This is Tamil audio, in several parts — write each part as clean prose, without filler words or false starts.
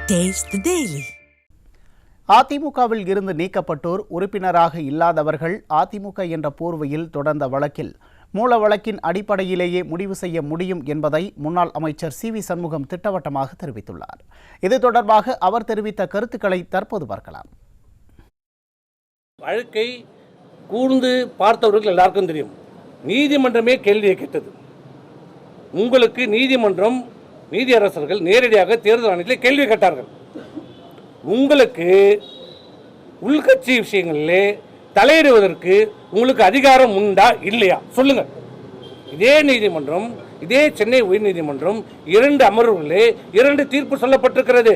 Taste the Daily. அதிமுகவில் இருந்து நீக்கப்பட்டோர் உறுப்பினராக இல்லாதவர்கள் அதிமுக என்ற போர்வையில் தொடர்ந்த வழக்கில் மூல வழக்கின் அடிப்படையிலேயே முடிவு செய்ய முடியும் என்பதை முன்னாள் அமைச்சர் சி.வி. சண்முகம் திட்டவட்டமாக தெரிவித்துள்ளார். இது தொடர்பாக அவர் தெரிவித்த கருத்துக்களை தற்போது பார்க்கலாம். வழக்கை கூர்ந்து பார்த்தவர்கள் எல்லாருக்கும் தெரியும். நீதிமன்றமே கேள்வியை கேட்டது. உங்களுக்கு நீதிமன்றம் நீதியரசர்கள் நேரடியாக தேர்தல் ஆணையத்தில் கேள்வி கேட்டார்கள். உங்களுக்கு உள்கட்சி விஷயங்களிலே தலையிடுவதற்கு உங்களுக்கு அதிகாரம் உண்டா இல்லையா சொல்லுங்க. இதே நீதிமன்றம், இதே சென்னை உயர்நீதிமன்றம் 2 அமர்வுகளே 2 தீர்ப்பு சொல்லப்பட்டிருக்கிறது.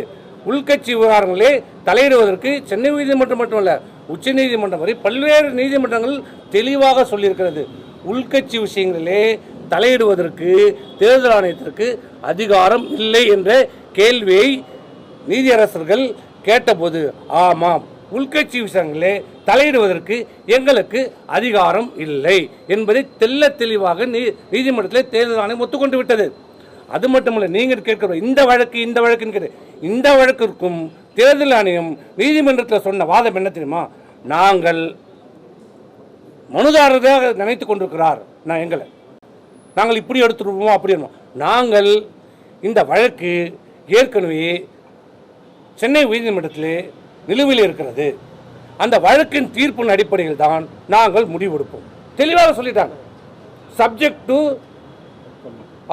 உள்கட்சி விவகாரங்களே தலையிடுவதற்கு சென்னை உயர்நீதிமன்றம் மட்டுமல்ல, உச்ச நீதிமன்றம் வரை பல்வேறு நீதிமன்றங்கள் தெளிவாக சொல்லியிருக்கிறது. உள்கட்சி விஷயங்களிலே தலையிடுவதற்கு தேர்தல் ஆணையத்திற்கு அதிகாரம் இல்லை என்ற கேள்வியை நீதியரசர்கள் கேட்டபோது, ஆமாம், உள்கட்சி விஷயங்களே தலையிடுவதற்கு எங்களுக்கு அதிகாரம் இல்லை என்பதை தெல்ல தெளிவாக நீதிமன்றத்தில் தேர்தல் ஆணையம் ஒத்துக்கொண்டு விட்டது. அது மட்டுமல்ல, நீங்கள் கேட்கிற இந்த வழக்கு இந்த வழக்கிற்கும் தேர்தல் ஆணையம் நீதிமன்றத்தில் சொன்ன வாதம் என்ன தெரியுமா? நாங்கள் மனுதாரராக நினைத்து கொண்டிருக்கிறார். நாங்கள் இப்படி எடுத்துருவோம், அப்படி நாங்கள் இந்த வழக்கு ஏற்கனவே சென்னை உயர்நீதிமன்றத்திலே நிலுவையில் இருக்கிறது. அந்த வழக்கின் தீர்ப்பின் அடிப்படையில் தான் நாங்கள் முடிவெடுப்போம். தெளிவாக சொல்லிட்டாங்க. Subject to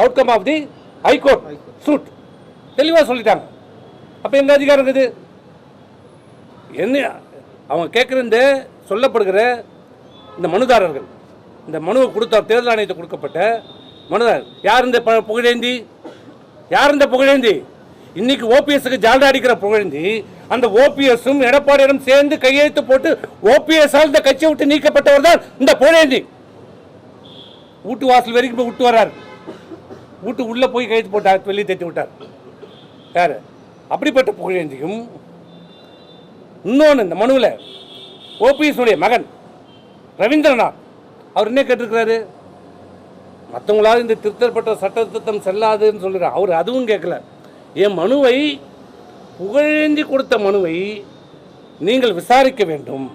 outcome of the high court suit தெளிவாக சொல்லிட்டாங்க. அப்போ எங்க அதிகாரம் இருக்குது? என்ன அவங்க கேட்குற இந்த சொல்லப்படுகிற இந்த மனுதாரர்கள், இந்த மனுவை கொடுத்த தேர்தல் ஆணையத்தை கொடுக்கப்பட்ட மனுதாரர் யார்? இந்த புகழேந்தி யார்? இந்த புகழேந்தி இன்னைக்கு ஓபிஎஸ்க்கு ஜால்டா அடிக்கிற புகழேந்தி, அந்த ஓபிஎஸும் எடப்பாடியும் சேர்ந்து கையெழுத்து போட்டு ஓபிஎஸ் இந்த கட்சியை விட்டு நீக்கப்பட்டவர் தான் இந்த புகழேந்தி. வீட்டு வாசல் வரைக்கும் போய் விட்டு வர்றார். வீட்டு உள்ள போய் கையெழுத்து போட்டார், வெளியே தேத்தி விட்டார். யாரு? அப்படிப்பட்ட புகழேந்தியும் இன்னொன்று இந்த மனுவில் ஓபிஎஸ் மகன் ரவீந்திரநாத் அவர் என்ன கேட்டிருக்கிறாரு? மற்றவங்களாவது இந்த திருத்தப்பட்ட சட்ட திருத்தம் செல்லாதுன்னு சொல்லுறாரு. அவர் அதுவும் கேட்கல. என் மனுவை, புகழேந்தி கொடுத்த மனுவை நீங்கள் விசாரிக்க வேண்டும்.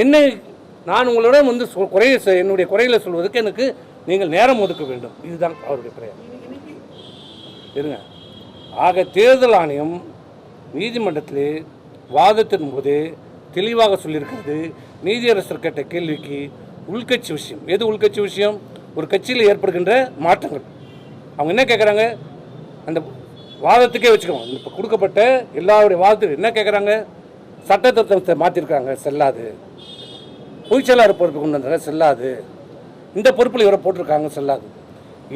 என்னை நான் உங்களிடம் என்னுடைய குறைகளை சொல்வதற்கு எனக்கு நீங்கள் நேரம் ஒதுக்க வேண்டும். இதுதான் அவருடைய குறை. இருங்க. ஆக தேர்தல் ஆணையம் நீதிமன்றத்திலே வாதத்தின் போது தெளிவாக சொல்லியிருக்கிறது. நீதியரசர் கேட்ட கேள்விக்கு உள்கட்சி விஷயம். எது உள்கட்சி விஷயம்? ஒரு கட்சியில் ஏற்படுகின்ற மாற்றங்கள். அவங்க என்ன கேட்குறாங்க? அந்த வாதத்துக்கே வச்சுக்கோங்க. இப்போ கொடுக்கப்பட்ட எல்லாருடைய வாதத்துக்கு என்ன கேட்குறாங்க? சட்ட திருத்தத்தை மாற்றிருக்காங்க, செல்லாது. பொய்ச்செயலாளர் பொறுப்பு கொண்டு வந்தாங்க, செல்லாது. இந்த பொறுப்பில் இவரை போட்டிருக்காங்க, செல்லாது.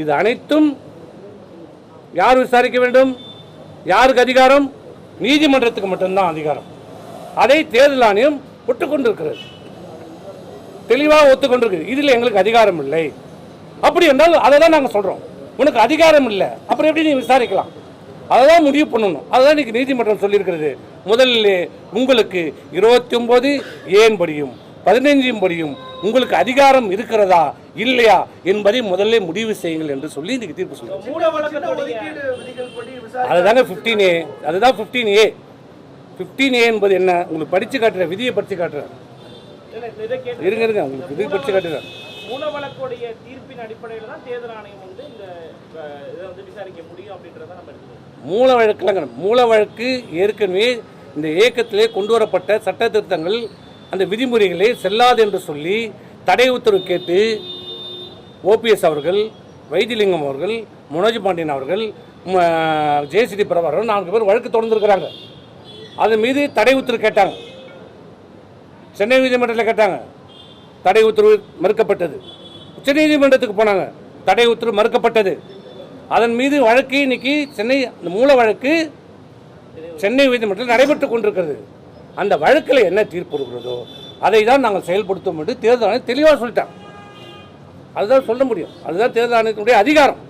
இது அனைத்தும் யார் விசாரிக்க வேண்டும்? யாருக்கு அதிகாரம்? நீதிமன்றத்துக்கு மட்டும்தான் அதிகாரம். அதை தேர்தல் ஆணையம் ஒத்துக்கொண்டிருக்கிறது, தெளிவாக ஒத்துக்கொண்டிருக்கு. இதில் எங்களுக்கு அதிகாரம் இல்லை. அப்படி என்றால் அதை தான் நாங்கள் சொல்கிறோம். உனக்கு அதிகாரம் இல்லை, அப்புறம் எப்படி நீ விசாரிக்கலாம்? அதை தான் முடிவு பண்ணணும். அதுதான் இன்னைக்கு நீதிமன்றம் சொல்லியிருக்கிறது. முதலில் உங்களுக்கு 29 ஏன் படியும் 15 படியும் உங்களுக்கு அதிகாரம் இருக்கிறதா இல்லையா என்பதை முதல்ல முடிவு செய்யுங்கள் என்று சொல்லி இன்னைக்கு தீர்ப்பு சொல்லுங்க. அதுதாங்க 15A. அதுதான் 15A. 15A என்பது என்ன? உங்களுக்கு படித்து காட்டுற விதியை படித்து காட்டுறேன். இருங்க உங்களுக்கு விதியை படித்து காட்டுறேன். மூல வழக்குடைய தீர்ப்பின் அடிப்படையில் தான் தேர்தல் ஆணையம் இதை விசாரிக்க முடியும் அப்படின்றத நம்ம எடுத்துக்கணும். மூல வழக்குலங்க, மூல வழக்கு ஏற்கனவே இந்த இயக்கத்திலே கொண்டு வரப்பட்ட சட்ட திருத்தங்கள் அந்த விதிமுறைகளை செல்லாது என்று சொல்லி தடை உத்தரவு கேட்டு ஓபிஎஸ் அவர்கள், வைத்திலிங்கம் அவர்கள், மனோஜ் பாண்டியன் அவர்கள், ஜேசிடி பிரபாகரன் 4 பேர் வழக்கு தொடர்ந்துருக்கிறாங்க. அதன் மீது தடை உத்தரவு கேட்டாங்க. சென்னை நீதிமன்றத்தில் கேட்டாங்க, தடை உத்தரவு மறுக்கப்பட்டது. உச்ச நீதிமன்றத்துக்கு போனாங்க, தடை உத்தரவு மறுக்கப்பட்டது. அதன் மீது வழக்கு இன்னைக்கு இந்த மூல வழக்கு சென்னை நீதிமன்றத்தில் நடைபெற்றுக் கொண்டிருக்கிறது. அந்த வழக்கில் என்ன தீர்ப்பு இருக்கிறதோ அதை தான் நாங்கள் செயல்படுத்தும் என்று தேர்தல் ஆணையம் தெளிவாக சொல்லிட்டாங்க. அதுதான் சொல்ல முடியும். அதுதான் தேர்தல் ஆணையத்தினுடைய அதிகாரம்.